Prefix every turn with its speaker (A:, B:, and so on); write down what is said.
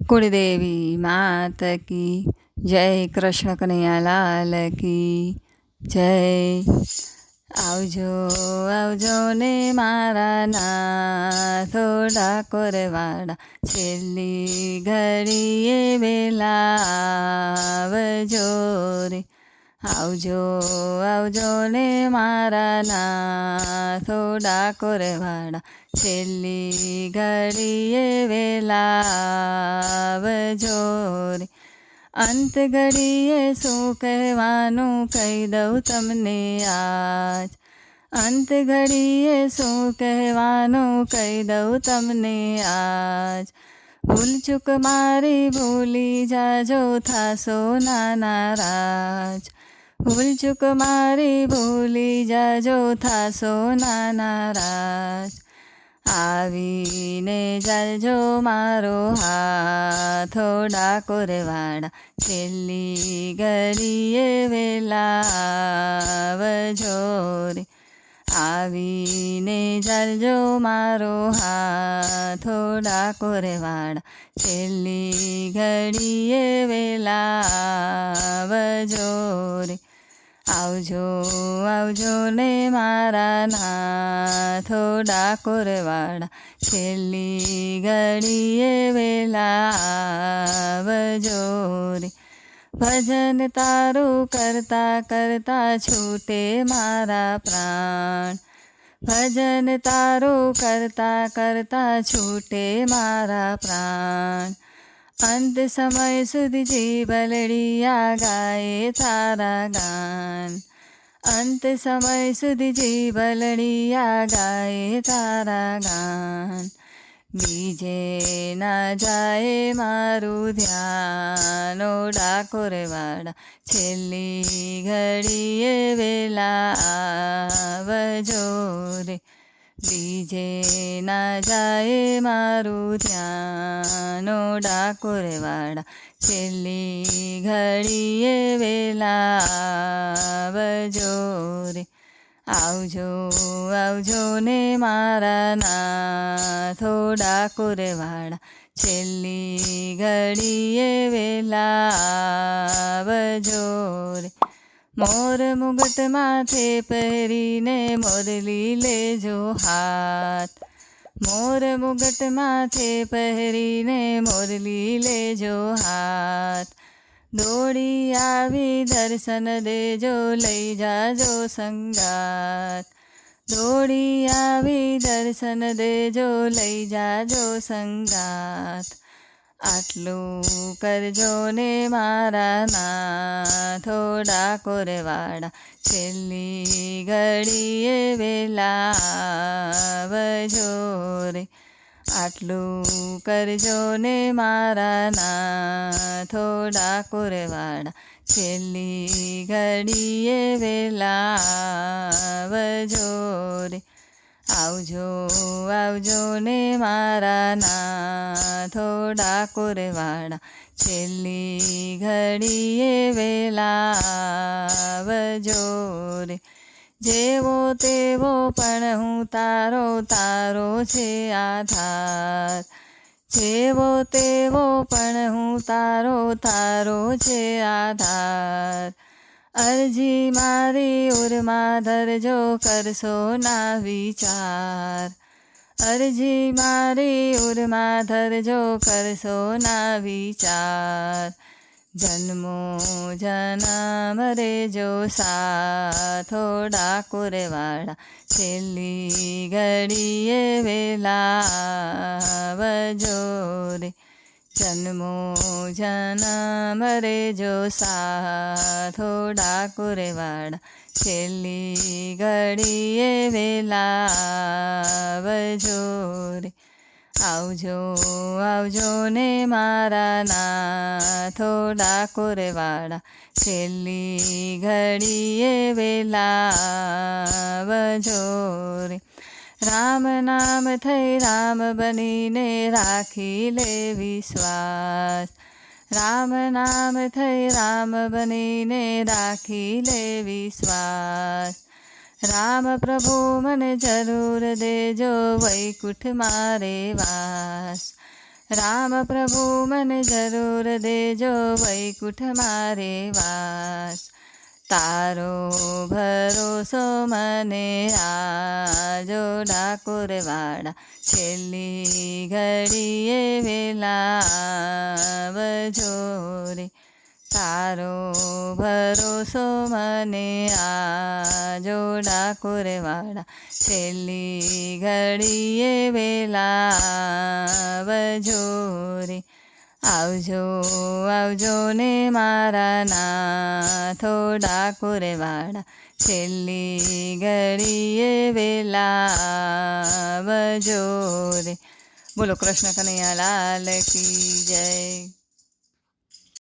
A: कुलदेवी मात की जय, कृष्ण कन्हैया लाल की जय। આવજો આવજો ને મારા નાથો ડાકોરવાડા, છેલ્લી ઘડીએ વેલા આવજો રે। આવજો આવજો ને મારા નાથો ડાકોરવાડા, છેલ્લી ઘડીએ વેલા આવજો રે। અંત ઘડીએ શું કહેવાનું કહી દઉં તમને આજ, અંત ઘડીએ શું કહેવાનું કહી દઉં તમને આજ। ભૂલ ચૂક મારી ભૂલી જાજો, થાશો ના નારાજ। ભૂલ ચૂક મારી ભૂલી જાજો, થાશો ના નારાજ। આવીને ચાલજો મારો હાથો ડાકોરવાડા, છેલ્લી ઘડીએ વેલા આવજો રે। આવીને ચાલજો મારો હાથો ડાકોરવાડા, છેલ્લી ઘડીએ વેલા આવજો રે। આવજો આવજો ને મારા નાથો ડાકોરવાડા, છેલ્લી ઘડીએ વેલા આવજો રે। ભજન તારું કરતા કરતા છૂટે મારા પ્રાણ, ભજન તારું કરતા કરતા છૂટે મારા પ્રાણ। અંત સમય સુધી જીભલડિયા ગાય તારા ગાન, અંત સમય સુધી જીભલડિયા ગાય તારા ગાન। બીજે ના જાય મારું ધ્યાન ઓ ડાકોરવાડા, છેલ્લી ઘડીએ વેલા આવજો રે। બીજે ના જાય મારું ધ્યાન ઓ ડાકોરવાડા, છેલ્લી ઘડીએ વેલા આવજો રે। આવજો આવજો ને મારા નાથો ડાકોરવાડા, છેલ્લી ઘડીએ વેલા આવજો રે। મોર મુગટ માથે પહેરીને મોરલી લેજો હાથ, મોર મુગટ માથે પહેરીને મોરલી લેજો હાથ। દોડી આવી દર્શન દેજો, લઈ જાજો સંગાત। દોડી આવી દર્શન દેજો, લઈ જાજો સંગાત। આટલું કરજો ને મારા નાથો ડાકોરવાડા, છેલ્લી ઘડીએ વેલા આવજો રે। આટલું કરજો ને મારા નાથો ડાકોરવાડા, છેલ્લી ઘડીએ વેલા આવજો રે। આવજો આવજો ને મારા નાથો ડાકોરવાડા, છેલ્લી ઘડીએ વેલા આવજો રે। જેવો તેવો પણ હું તારો, તારો છે આધાર। જેવો તેવો પણ હું તારો, તારો છે આધાર। અરજી મારી ઉરમાં ધરજો, કરશો ના વિચાર। અરજી મારી ઉરમાં ધરજો, કરશો ના વિચાર। જન્મો જન્મ રેજો સાથો ડાકોરવાડા, છેલ્લી ઘડીએ વેલા આવજો રે। જન્મો જન્મ રેજો સાથો ડાકોરવાડા, છેલ્લી ઘડીએ વેલા આવજો રે। આવજો આવજો ને મારા નાથો ડાકોરવાડા, છેલ્લી ઘડીએ વેલા આવજો રે। રામ નામ થઈ રામ બનીને રાખી લે વિશ્વાસ। રામ નામ થઈ રામ બનીને રાખી લે વિશ્વાસ। રામ પ્રભુ મને જરૂર દેજો, વૈકુંઠ મારે વાસ। રામ પ્રભુ મને જરૂર દેજો વૈકુંઠ મારે વાસ. તારો ભરોસો મને આજો ડાકોર વાળા, છેલ્લી ઘડીએ વેલા આવજો રે. તારો ભરોસો મને આજો ડાકોર વાળા, છેલ્લી ઘડીએ વેલા આવજો રે. આવજો આવજો ને મારા નાથો ડાકોર વાળા, છેલ્લી ઘડીએ વેલા આવજો રે. બોલો કૃષ્ણ કનૈયા લાલ કી જય.